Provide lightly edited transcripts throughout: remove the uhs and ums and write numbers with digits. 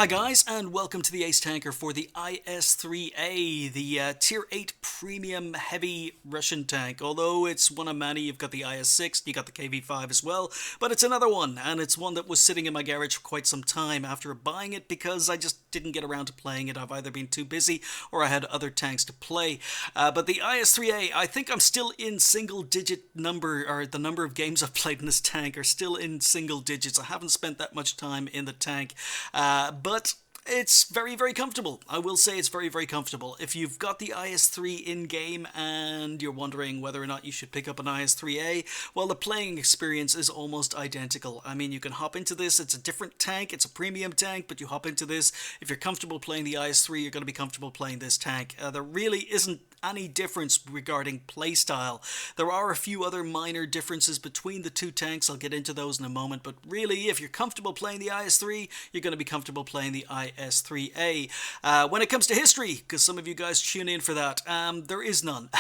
Hi guys, and welcome to the Ace Tanker for the IS-3A, the Tier 8 Premium Heavy Russian tank. Although it's one of many, you've got the IS-6, you got the KV-5 as well, but it's another one, and it's one that was sitting in my garage for quite some time after buying it because I just didn't get around to playing it. I've either been too busy or I had other tanks to play. But the IS-3A, I think I'm still in single-digit number, or the number of games I've played in this tank are still in single digits. I haven't spent that much time in the tank. But it's very, very comfortable. I will say it's very, very comfortable. If you've got the IS-3 in-game and you're wondering whether or not you should pick up an IS-3A, well, the playing experience is almost identical. I mean, you can hop into this. It's a different tank. It's a premium tank, but you hop into this. If you're comfortable playing the IS-3, you're going to be comfortable playing this tank. There really isn't any difference regarding playstyle. There are a few other minor differences between the two tanks. I'll get into those in a moment, but really, if you're comfortable playing the IS-3, you're going to be comfortable playing the IS-3A. When it comes to history, because some of you guys tune in for that, there is none.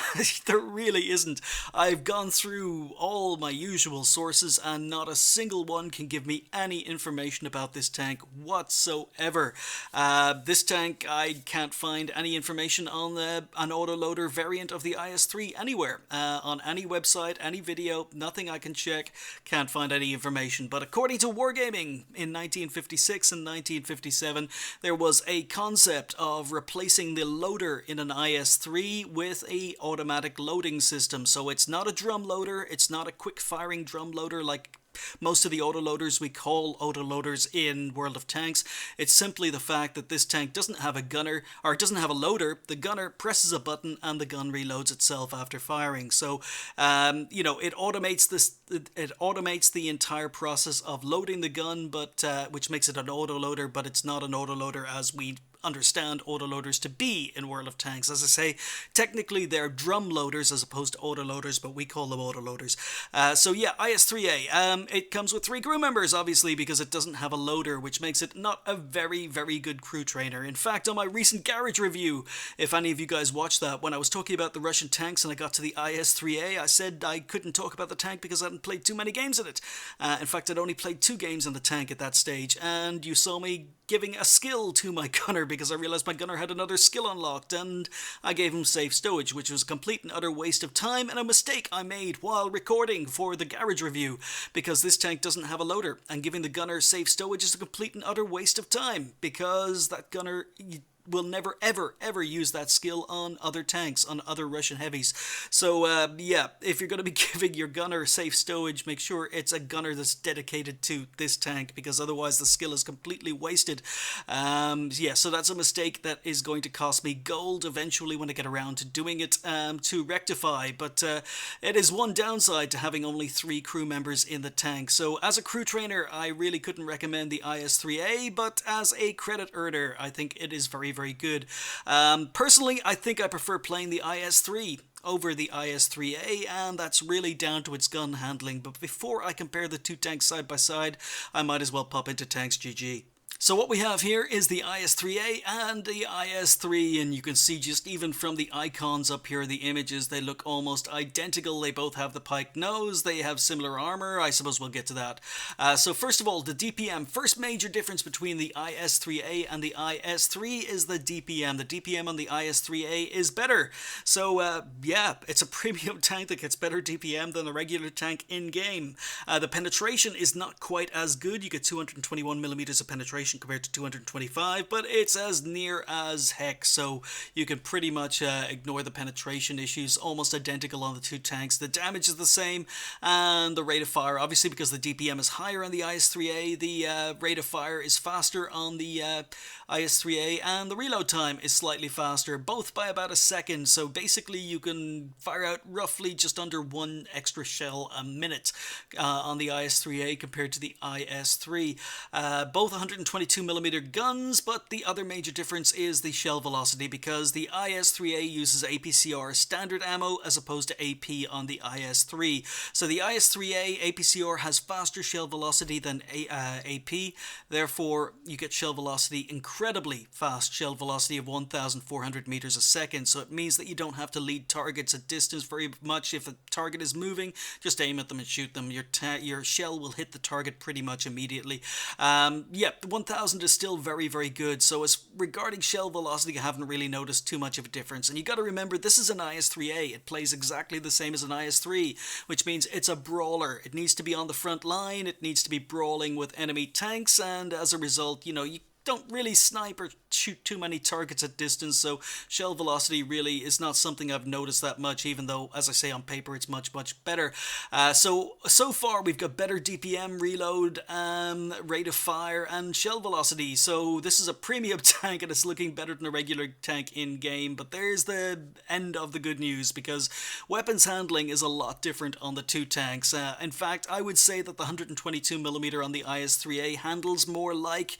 There really isn't. I've gone through all my usual sources, and not a single one can give me any information about this tank whatsoever. This tank, I can't find any information on an autoloader variant of the IS-3 anywhere, on any website, any video, nothing I can check, can't find any information. But according to Wargaming in 1956 and 1957, there was a concept of replacing the loader in an IS-3 with a automatic loading system. So it's not a drum loader, it's not a quick firing drum loader like most of the autoloaders we call autoloaders in World of Tanks. It's simply the fact that this tank doesn't have a gunner, or it doesn't have a loader. The gunner presses a button and the gun reloads itself after firing. So, it automates this. It automates the entire process of loading the gun, but which makes it an autoloader. But it's not an autoloader as we understand autoloaders to be in World of Tanks. As I say, technically they're drum loaders as opposed to autoloaders, but we call them autoloaders. So yeah, IS-3A. It comes with 3 crew members, obviously, because it doesn't have a loader, which makes it not a very, very good crew trainer. In fact, on my recent garage review, if any of you guys watched that, when I was talking about the Russian tanks and I got to the IS-3A, I said I couldn't talk about the tank because I hadn't played too many games in it. In fact, I'd only played 2 games in the tank at that stage, and you saw me giving a skill to my gunner because I realized my gunner had another skill unlocked, and I gave him safe stowage, which was a complete and utter waste of time and a mistake I made while recording for the garage review, because this tank doesn't have a loader, and giving the gunner safe stowage is a complete and utter waste of time, because that gunner will never, ever, ever use that skill on other tanks, on other Russian heavies. So, yeah, if you're going to be giving your gunner safe stowage, make sure it's a gunner that's dedicated to this tank, because otherwise the skill is completely wasted. Yeah, so that's a mistake that is going to cost me gold eventually when I get around to doing it, to rectify. But it is one downside to having only 3 crew members in the tank. So as a crew trainer, I really couldn't recommend the IS-3A, but as a credit earner, I think it is very, very good. Personally, I think I prefer playing the IS-3 over the IS-3A, and that's really down to its gun handling. But before I compare the 2 tanks side by side, I might as well pop into Tanks GG. So what we have here is the IS-3A and the IS-3, and you can see just even from the icons up here, the images, they look almost identical. They both have the pike nose, they have similar armor. I suppose we'll get to that. So first of all, the DPM. First major difference between the IS-3A and the IS-3 is the DPM. The DPM on the IS-3A is better. So yeah, it's a premium tank that gets better DPM than a regular tank in-game. The penetration is not quite as good. You get 221 millimeters of penetration compared to 225, but it's as near as heck, so you can pretty much ignore the penetration issues. Almost identical on the 2 tanks. The damage is the same, and the rate of fire, obviously because the DPM is higher on the IS-3A, the rate of fire is faster on the IS-3A, and the reload time is slightly faster, both by about a second. So basically you can fire out roughly just under 1 extra shell a minute on the IS-3A compared to the IS-3. Both 122mm guns, but the other major difference is the shell velocity, because the IS-3A uses APCR standard ammo as opposed to AP on the IS-3. So the IS-3A APCR has faster shell velocity than AP, therefore you get shell velocity, incredibly fast shell velocity of 1,400 meters a second, so it means that you don't have to lead targets at distance very much. If a target is moving, just aim at them and shoot them. Your shell will hit the target pretty much immediately. Yeah, one 1000 is still very, very good. So as regarding shell velocity, I haven't really noticed too much of a difference. And you got to remember, this is an IS-3A. It plays exactly the same as an IS-3, which means it's a brawler. It needs to be on the front line. It needs to be brawling with enemy tanks. And as a result, you know, you don't really snipe or shoot too many targets at distance, so shell velocity really is not something I've noticed that much, even though, as I say, on paper it's much, much better. So far we've got better DPM, reload, rate of fire, and shell velocity. So this is a premium tank and it's looking better than a regular tank in-game, but there's the end of the good news, because weapons handling is a lot different on the two tanks. In fact, I would say that the 122mm on the IS-3A handles more like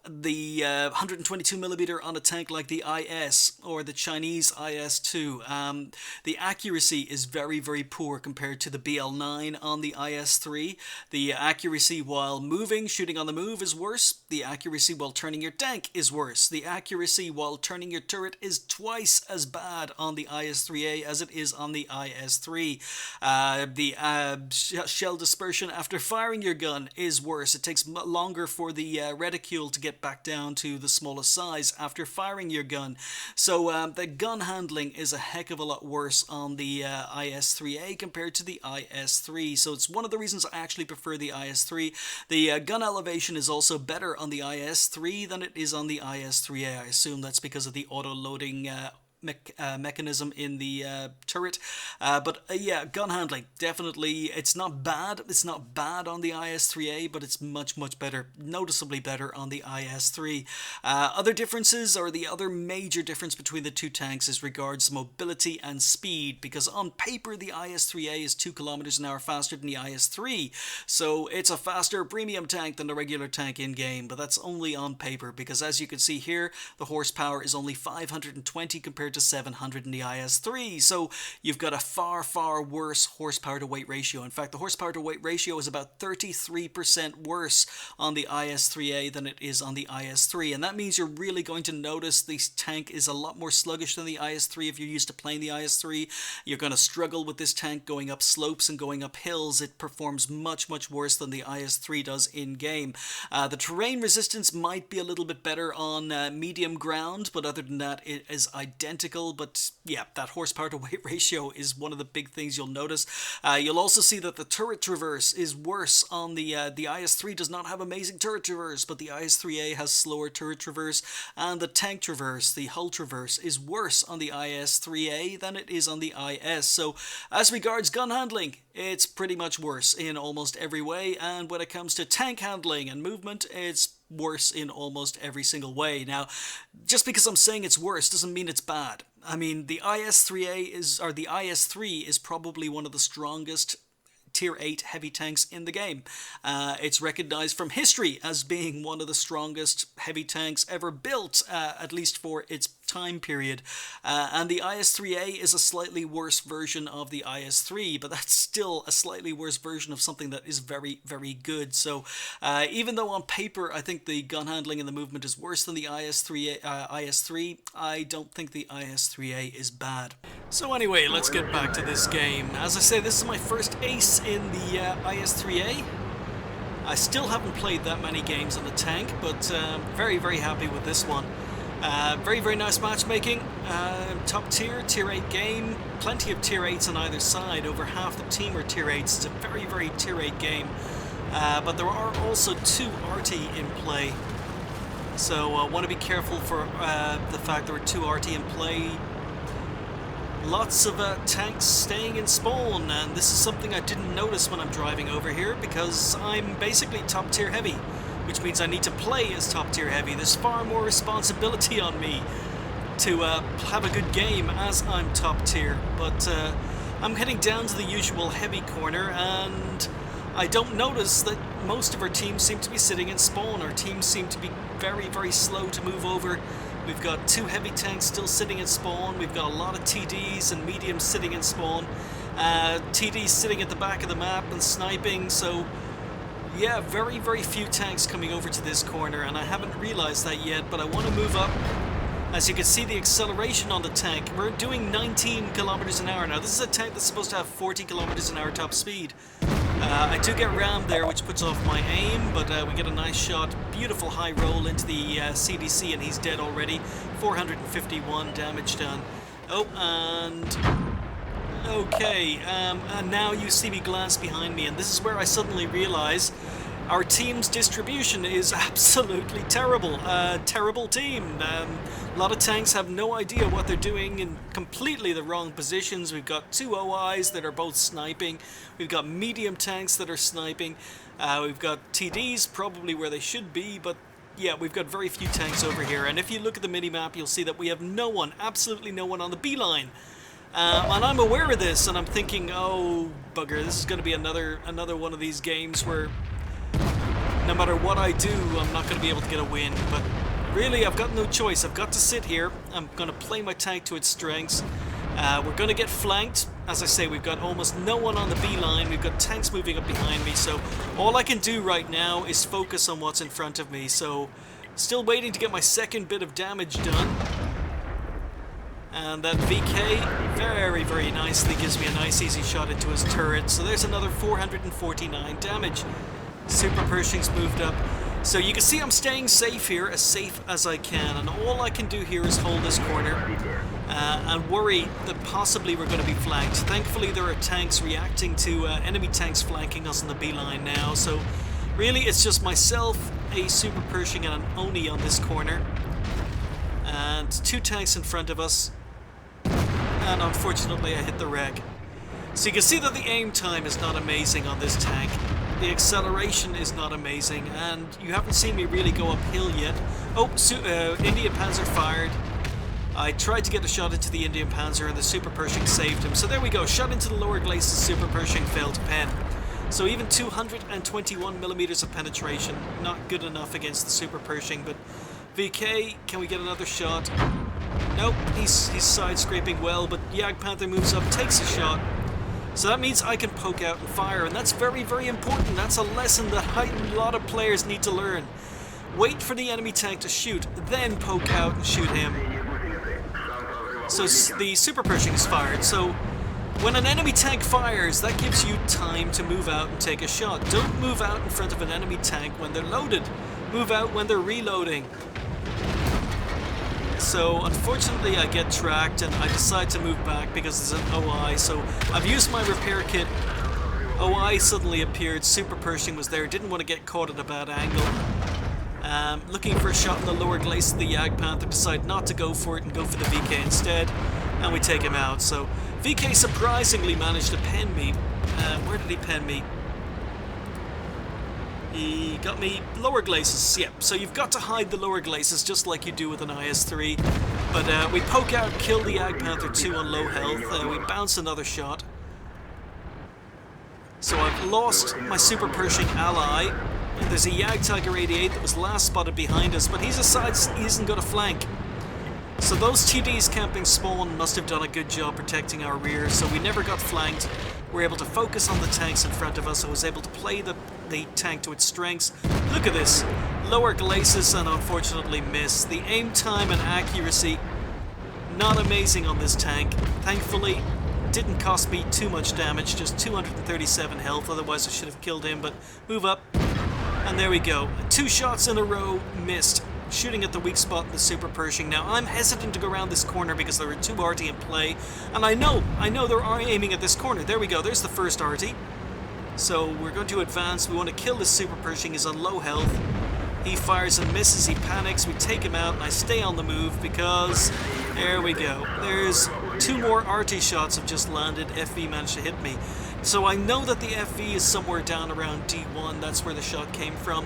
the 122mm on a tank like the IS or the Chinese IS-2. The accuracy is very, very poor compared to the BL-9 on the IS-3. The accuracy while moving, shooting on the move, is worse. The accuracy while turning your tank is worse. The accuracy while turning your turret is twice as bad on the IS-3A as it is on the IS-3. The shell dispersion after firing your gun is worse. It takes longer for the reticule to get back down to the smallest size after firing your gun. So the gun handling is a heck of a lot worse on the IS-3A compared to the IS-3. So it's one of the reasons I actually prefer the IS-3. The gun elevation is also better on the IS-3 than it is on the IS-3A. I assume that's because of the auto-loading mechanism in the turret, but yeah, gun handling, definitely, it's not bad. It's not bad on the IS-3A, but it's much, much better, noticeably better on the IS-3. Other differences, or the other major difference between the two tanks, is regards mobility and speed, because on paper the IS-3A is 2 kilometers an hour faster than the IS-3, so it's a faster premium tank than the regular tank in game, but that's only on paper, because as you can see here, the horsepower is only 520 compared to 700 in the IS-3, so you've got a far, far worse horsepower to weight ratio. In fact, the horsepower to weight ratio is about 33% worse on the IS-3A than it is on the IS-3, and that means you're really going to notice this tank is a lot more sluggish than the IS-3. If you're used to playing the IS-3, you're going to struggle with this tank going up slopes and going up hills. It performs much, much worse than the IS-3 does in-game. The terrain resistance might be a little bit better on medium ground, but other than that, it is identical. But yeah, that horsepower to weight ratio is one of the big things you'll notice. You'll also see that the turret traverse is worse on the IS-3 does not have amazing turret traverse, but the IS-3A has slower turret traverse, and the tank traverse, the hull traverse, is worse on the IS-3A than it is on the IS. So as regards gun handling, it's pretty much worse in almost every way, and when it comes to tank handling and movement, it's worse in almost every single way. Now, just because I'm saying it's worse doesn't mean it's bad. I mean, the IS-3 is probably one of the strongest Tier 8 heavy tanks in the game. It's recognized from history as being one of the strongest heavy tanks ever built, at least for its time period. And the IS-3A is a slightly worse version of the IS-3, but that's still a slightly worse version of something that is very, very good. So even though on paper I think the gun handling and the movement is worse than the IS-3, I don't think the IS-3A is bad. So anyway, let's get back to this game. As I say, this is my first ace in the IS-3A. I still haven't played that many games on the tank, but very, very happy with this one. Very, very nice matchmaking. Top tier, Tier 8 game. Plenty of Tier 8s on either side. Over half the team are Tier 8s. It's a very, very Tier 8 game. But there are also 2 RT in play. So I want to be careful for the fact there are 2 RT in play. Lots of tanks staying in spawn, and this is something I didn't notice when I'm driving over here, because I'm basically top tier heavy, which means I need to play as top tier heavy. There's far more responsibility on me to have a good game as I'm top tier, but I'm heading down to the usual heavy corner, and I don't notice that most of our teams seem to be sitting in spawn. Our teams seem to be very, very slow to move over. We've got 2 heavy tanks still sitting in spawn. We've got a lot of TDs and mediums sitting in spawn. TDs sitting at the back of the map and sniping. So yeah, very, very few tanks coming over to this corner, and I haven't realized that yet, but I want to move up. As you can see, the acceleration on the tank, we're doing 19 kilometers an hour now. This is a tank that's supposed to have 40 kilometers an hour top speed. I do get rammed there, which puts off my aim, but we get a nice shot. Beautiful high roll into the CDC, and he's dead already. 451 damage done. Oh, and... okay, and now you see me glance behind me, and this is where I suddenly realize our team's distribution is absolutely terrible. Terrible team. A lot of tanks have no idea what they're doing in completely the wrong positions. We've got 2 OIs that are both sniping. We've got medium tanks that are sniping. We've got TDs probably where they should be, but yeah, we've got very few tanks over here. And if you look at the mini-map, you'll see that we have no one, absolutely no one on the B line. And I'm aware of this, and I'm thinking, oh, bugger, this is going to be another one of these games where no matter what I do, I'm not going to be able to get a win. But really, I've got no choice. I've got to sit here. I'm going to play my tank to its strengths. We're going to get flanked. As I say, we've got almost no one on the B line. We've got tanks moving up behind me. So all I can do right now is focus on what's in front of me. So still waiting to get my second bit of damage done. And that VK very, very nicely gives me a nice easy shot into his turret. So there's another 449 damage. Super Pershing's moved up. So you can see I'm staying safe here, as safe as I can. And all I can do here is hold this corner and worry that possibly we're going to be flanked. Thankfully there are tanks reacting to enemy tanks flanking us on the B line now. So really it's just myself, a Super Pershing and an Oni on this corner. And 2 tanks in front of us. And unfortunately I hit the wreck. So you can see that the aim time is not amazing on this tank. The acceleration is not amazing, and you haven't seen me really go uphill yet. Oh, Indian Panzer fired. I tried to get a shot into the Indian Panzer, and the Super Pershing saved him. So there we go, shot into the lower glacis, Super Pershing failed to pen. So even 221 millimeters of penetration, not good enough against the Super Pershing, but VK, can we get another shot? Nope, he's side-scraping well, but Jagdpanther moves up, takes a shot. So that means I can poke out and fire, and that's very, very important. That's a lesson that a lot of players need to learn. Wait for the enemy tank to shoot, then poke out and shoot him. So the Super Pershing is fired, so when an enemy tank fires, that gives you time to move out and take a shot. Don't move out in front of an enemy tank when they're loaded. Move out when they're reloading. So unfortunately I get tracked and I decide to move back because there's an OI. So I've used my repair kit. OI suddenly appeared, Super Pershing was there, didn't want to get caught at a bad angle. Looking for a shot in the lower glacis of the Jagdpanther, decide not to go for it and go for the VK instead. And we take him out. So VK surprisingly managed to pen me. Where did he pen me? He got me lower glacis, yep. So you've got to hide the lower glacis just like you do with an IS-3. But we poke out, kill the Jagdpanther 2 on low health. We bounce another shot. So I've lost my Super Pershing ally. There's a Jagdtiger 88 that was last spotted behind us, but he decides he isn't going to flank. So those TDs camping spawn must have done a good job protecting our rear, so we never got flanked. We're able to focus on the tanks in front of us. I was able to play the tank to its strengths. Look at this. Lower glacis and unfortunately miss. The aim time and accuracy, not amazing on this tank. Thankfully, didn't cost me too much damage, just 237 health, otherwise I should have killed him, but move up. And there we go. 2 shots in a row, missed. Shooting at the weak spot in the Super Pershing. Now I'm hesitant to go around this corner because there are 2 RT in play, and I know they're aiming at this corner. There we go, there's the first RT. So we're going to advance. We want to kill this Super Pershing. He's on low health. He fires and misses, he panics, we take him out, and I stay on the move because there we go. There's 2 more RT shots have just landed. FV managed to hit me. So I know that the FV is somewhere down around D1. That's where the shot came from.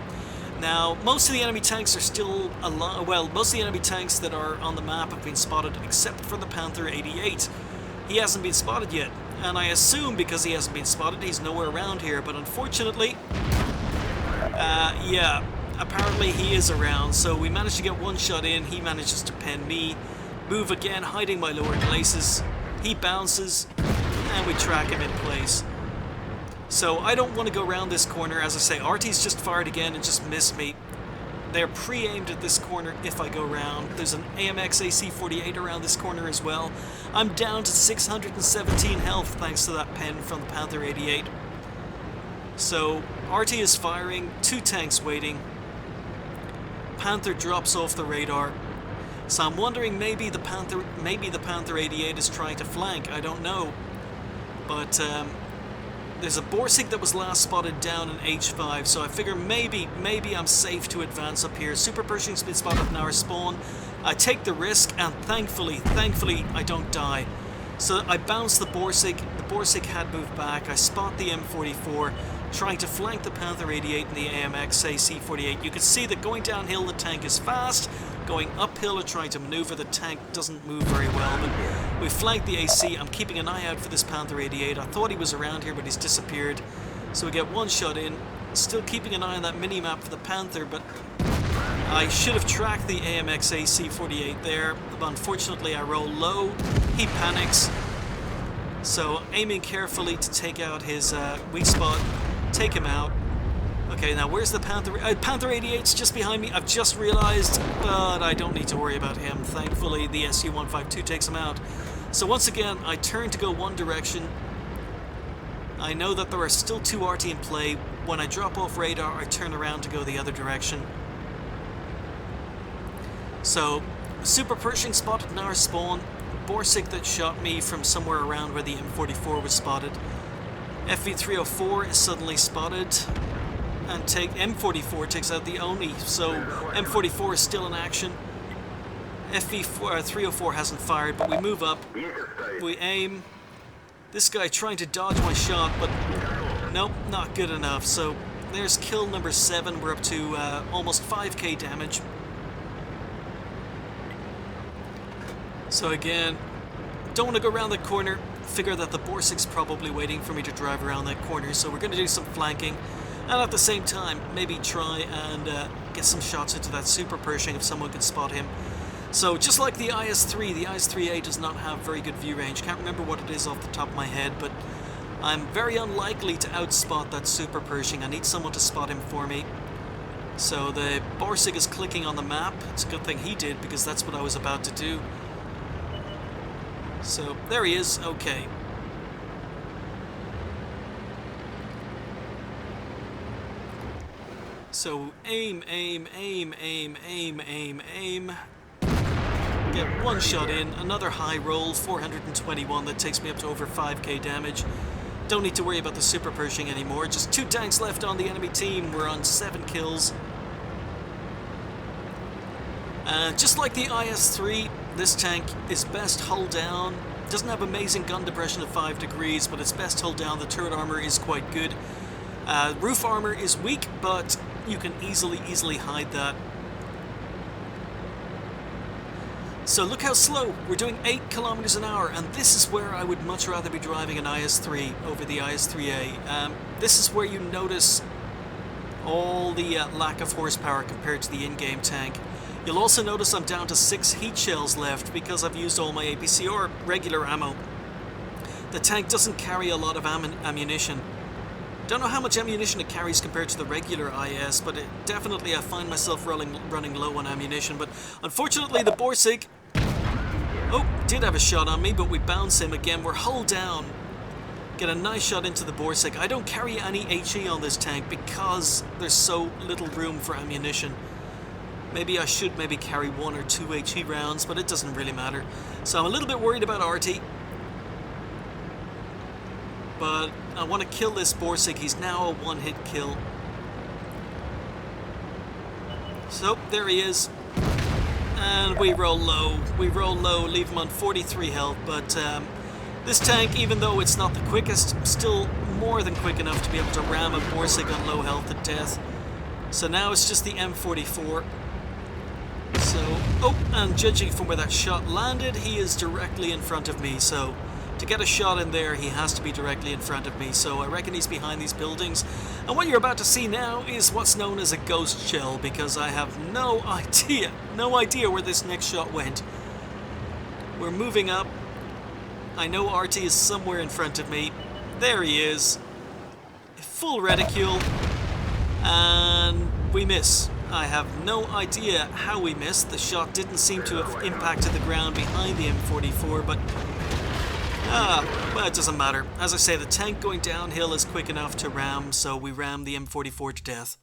Now, most of the enemy tanks are still alive. Well, most of the enemy tanks that are on the map have been spotted, except for the Panther 88. He hasn't been spotted yet, and I assume because he hasn't been spotted, he's nowhere around here. But unfortunately, yeah, apparently he is around. So we managed to get 1 shot in. He manages to pen me. Move again, hiding my lower glacis. He bounces, and we track him in place. So I don't want to go around this corner. As I say, RT's just fired again and just missed me. They're pre-aimed at this corner if I go around. There's an AMX AC-48 around this corner as well. I'm down to 617 health thanks to that pen from the Panther 88. So RT is firing, 2 tanks waiting. Panther drops off the radar. So I'm wondering maybe the Panther 88 is trying to flank. I don't know. But there's a Borsig that was last spotted down in H5, so I figure maybe I'm safe to advance up here. Super Pershing's been spotted in our spawn. I take the risk, and thankfully I don't die. So I bounce the Borsig. The Borsig had moved back. I spot the M44, trying to flank the Panther 88 and the AMX AC-48. You can see that going downhill the tank is fast. Going uphill or trying to maneuver the tank doesn't move very well. But we flanked the AC. I'm keeping an eye out for this Panther 88. I thought he was around here, but he's disappeared. So we get one shot in. Still keeping an eye on that mini-map for the Panther, but I should have tracked the AMX AC-48 there. But unfortunately, I roll low. He panics. So aiming carefully to take out his weak spot. Take him out. Okay, now where's the Panther? Panther 88's just behind me. I've just realized, but I don't need to worry about him. Thankfully, the SU-152 takes him out. So once again, I turn to go one direction. I know that there are still 2 RT in play. When I drop off radar, I turn around to go the other direction. So, Super Pershing spotted in our spawn. Borsig that shot me from somewhere around where the M44 was spotted. FV304 is suddenly spotted. And M44 takes out the Oni, so M44 is still in action. FV304 hasn't fired, but we move up. We aim. This guy trying to dodge my shot, but nope, not good enough. So there's kill number 7. We're up to almost 5k damage. So again, don't want to go around the corner. Figure that the Borsig's probably waiting for me to drive around that corner, so we're going to do some flanking. And at the same time, maybe try and get some shots into that Super Pershing if someone can spot him. So just like the IS-3, the IS-3A does not have very good view range. Can't remember what it is off the top of my head, but I'm very unlikely to outspot that Super Pershing. I need someone to spot him for me. So the Borsig is clicking on the map. It's a good thing he did, because that's what I was about to do. So there he is. Okay. So aim, aim, aim, aim, aim, aim, aim. Get one shot in, another high roll, 421, that takes me up to over 5k damage. Don't need to worry about the Super Pershing anymore, just 2 tanks left on the enemy team. We're on 7 kills. Just like the IS-3, this tank is best hull down. Doesn't have amazing gun depression of 5 degrees, but it's best hull down. The turret armor is quite good. Roof armor is weak, but you can easily hide that. So look how slow. We're doing 8 kilometers an hour, and this is where I would much rather be driving an IS-3 over the IS-3A. This is where you notice all the lack of horsepower compared to the in-game tank. You'll also notice I'm down to 6 heat shells left because I've used all my APC or regular ammo. The tank doesn't carry a lot of ammunition. Don't know how much ammunition it carries compared to the regular IS, but definitely I find myself running low on ammunition. But unfortunately the Borsig, did have a shot on me, but we bounce him again. We're hull down. Get a nice shot into the Borsig. I don't carry any HE on this tank because there's so little room for ammunition. Maybe I should carry 1 or 2 HE rounds, but it doesn't really matter. So I'm a little bit worried about RT. But I want to kill this Borsig. He's now a one-hit kill. So, there he is. And we roll low. We roll low, leave him on 43 health. But this tank, even though it's not the quickest, still more than quick enough to be able to ram a Borsig on low health to death. So now it's just the M44. So, and judging from where that shot landed, he is directly in front of me. So, to get a shot in there, he has to be directly in front of me. So I reckon he's behind these buildings. And what you're about to see now is what's known as a ghost shell, because I have no idea where this next shot went. We're moving up. I know RT is somewhere in front of me. There he is. Full reticule. And we miss. I have no idea how we missed. The shot didn't seem to have impacted the ground behind the M44, but Well, it doesn't matter. As I say, the tank going downhill is quick enough to ram, so we ram the M44 to death.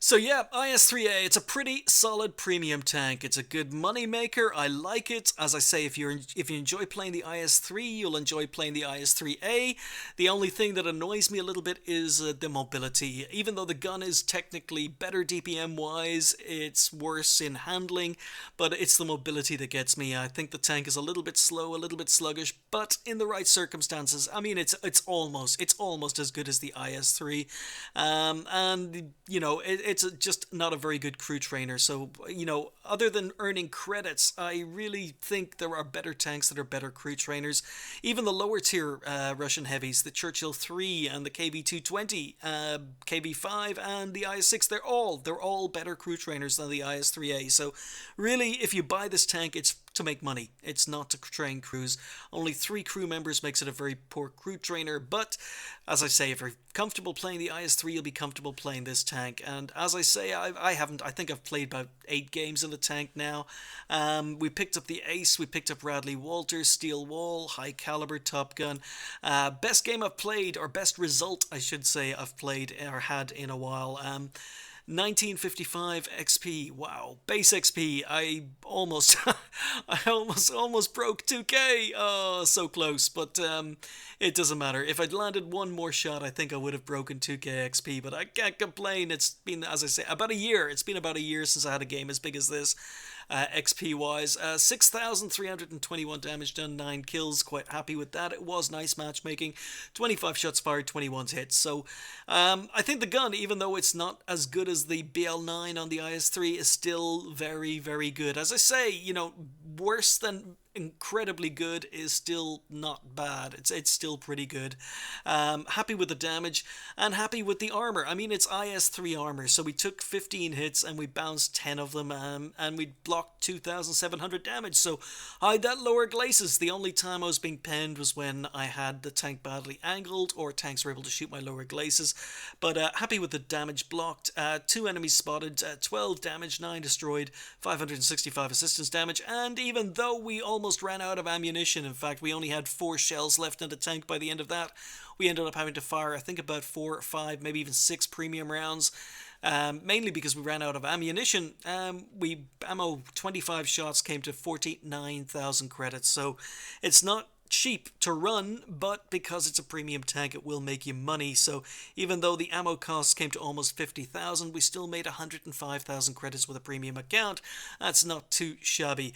So yeah, IS-3A, it's a pretty solid premium tank. It's a good money maker. I like it. As I say, if you enjoy playing the IS-3, you'll enjoy playing the IS-3A. The only thing that annoys me a little bit is the mobility. Even though the gun is technically better DPM-wise, it's worse in handling, but it's the mobility that gets me. I think the tank is a little bit slow, a little bit sluggish, but in the right circumstances, I mean, it's almost as good as the IS-3, and you know it's just not a very good crew trainer. So, you know, other than earning credits, I really think there are better tanks that are better crew trainers. Even the lower tier Russian heavies, the Churchill 3 and the KV-220, KV-5 and the IS-6, they're all better crew trainers than the IS-3A. So really, if you buy this tank, it's to make money. It's not to train crews. Only 3 crew members makes it a very poor crew trainer, but as I say, if you're comfortable playing the IS-3, you'll be comfortable playing this tank. And as I say, I think I've played about 8 games in the tank now. We picked up the Ace, we picked up Radley Walters, Steel Wall, High Caliber, Top Gun. Best game I've played, or best result I should say I've played or had in a while. 1955 XP. Wow, base XP. I almost broke 2K. Oh, so close, but it doesn't matter. If I'd landed one more shot, I think I would have broken 2K XP. But I can't complain. It's been, as I say, about a year. It's been about a year since I had a game as big as this. XP wise, 6,321 damage done, 9 kills. Quite happy with that. It was nice matchmaking. 25 shots fired, 21 hits. So I think the gun, even though it's not as good as the BL9 on the IS-3, is still very, very good. As I say, you know, worse than incredibly good is still not bad. It's still pretty good. Happy with the damage and happy with the armor. I mean, it's IS-3 armor, so we took 15 hits and we bounced 10 of them, and we blocked 2,700 damage. So I had that lower glacis. The only time I was being penned was when I had the tank badly angled or tanks were able to shoot my lower glacis. But happy with the damage blocked. 2 enemies spotted, 12 damage, 9 destroyed, 565 assistance damage, and even though we almost ran out of ammunition, in fact we only had 4 shells left in the tank by the end of that, we ended up having to fire I think about 4 or 5, maybe even 6 premium rounds, mainly because we ran out of ammunition. Ammo 25 shots came to 49,000 credits, so it's not cheap to run, but because it's a premium tank, it will make you money. So even though the ammo costs came to almost 50,000, we still made 105,000 credits with a premium account. That's not too shabby.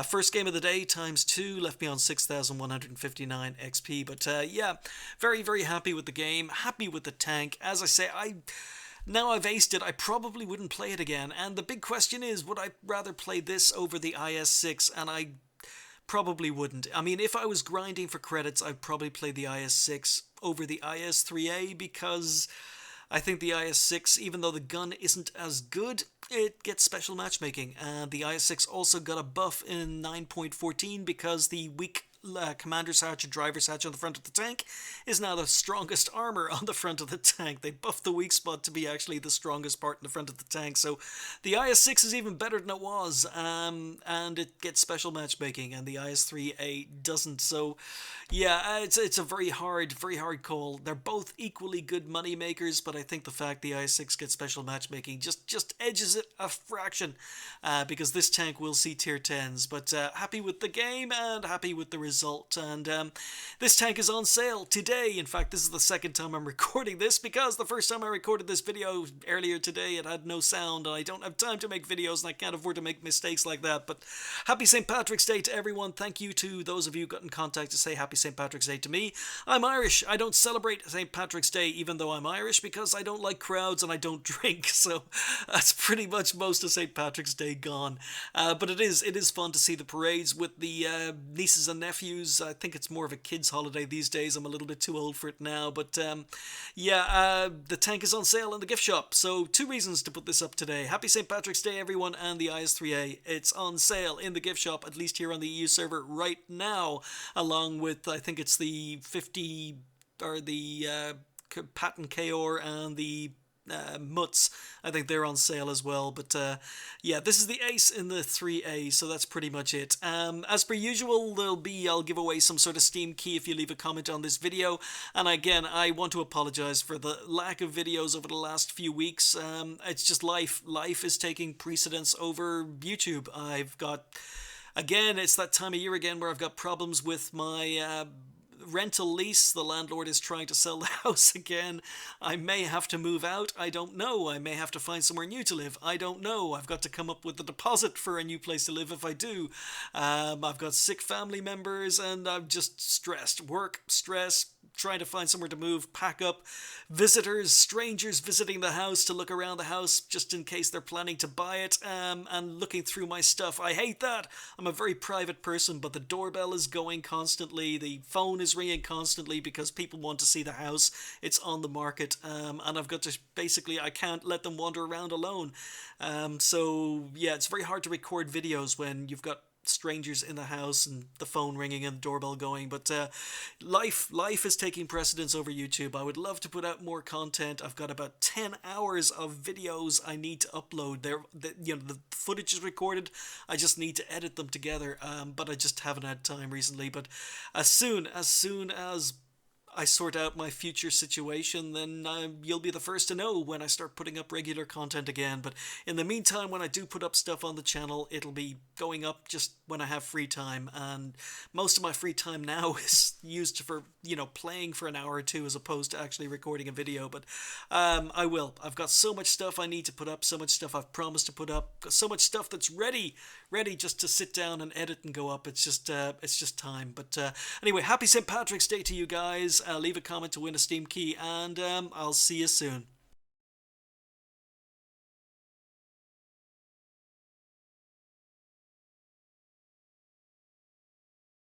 First game of the day times 2 left me on 6,159 XP. But yeah, very, very happy with the game, happy with the tank. As I say, now I've aced it, I probably wouldn't play it again. And the big question is, would I rather play this over the IS-6? And I probably wouldn't. I mean, if I was grinding for credits, I'd probably play the IS-6 over the IS-3A, because I think the IS-6, even though the gun isn't as good, it gets special matchmaking. The IS-6 also got a buff in 9.14 because the weak commander's hatch and driver's hatch on the front of the tank is now the strongest armor on the front of the tank. They buffed the weak spot to be actually the strongest part in the front of the tank. So the IS-6 is even better than it was, and it gets special matchmaking, and the IS-3A doesn't. So yeah, it's a very hard call. They're both equally good money makers, but I think the fact the IS-6 gets special matchmaking just edges it a fraction, because this tank will see tier 10s. But happy with the game and happy with the result. And this tank is on sale today. In fact, this is the second time I'm recording this, because the first time I recorded this video earlier today, it had no sound, and I don't have time to make videos, and I can't afford to make mistakes like that. But happy St. Patrick's Day to everyone. Thank you to those of you who got in contact to say happy St. Patrick's Day to me. I'm Irish. I don't celebrate St. Patrick's Day even though I'm Irish, because I don't like crowds and I don't drink. So that's pretty much most of St. Patrick's Day gone. But it is fun to see the parades with the nieces and nephews. I think it's more of a kids' holiday these days. I'm a little bit too old for it now. But yeah, the tank is on sale in the gift shop. So 2 reasons to put this up today. Happy St. Patrick's Day, everyone, and the IS-3A. It's on sale in the gift shop, at least here on the EU server right now, along with, I think it's the 50, or the Patton KOR and the mutts. I think they're on sale as well. But yeah, this is the Ace in the 3A, so that's pretty much it. As per usual, I'll give away some sort of Steam key if you leave a comment on this video. And again, I want to apologize for the lack of videos over the last few weeks. It's just life. Life is taking precedence over YouTube. I've got, again, it's that time of year again where I've got problems with my rental lease. The landlord is trying to sell the house again. I may have to move out. I don't know. I may have to find somewhere new to live. I don't know. I've got to come up with a deposit for a new place to live if I do. I've got sick family members and I'm just stressed. Work, stress, trying to find somewhere to move, pack up, visitors, strangers visiting the house to look around the house just in case they're planning to buy it, and looking through my stuff. I hate that. I'm a very private person, but the doorbell is going constantly, the phone is ringing constantly because people want to see the house. It's on the market, and I've got to basically, I can't let them wander around alone. So yeah, it's very hard to record videos when you've got strangers in the house and the phone ringing and the doorbell going. But life is taking precedence over YouTube. I would love to put out more content. I've got about 10 hours of videos I need to upload. The footage is recorded. I just need to edit them together. But I just haven't had time recently. But as soon as I sort out my future situation, then you'll be the first to know when I start putting up regular content again. But in the meantime, when I do put up stuff on the channel, it'll be going up just when I have free time. And most of my free time now is used for, playing for an hour or two as opposed to actually recording a video. But I will. I've got so much stuff I need to put up, so much stuff I've promised to put up, got so much stuff that's ready just to sit down and edit and go up. It's just time. But anyway, happy St. Patrick's Day to you guys. Leave a comment to win a Steam key, and I'll see you soon.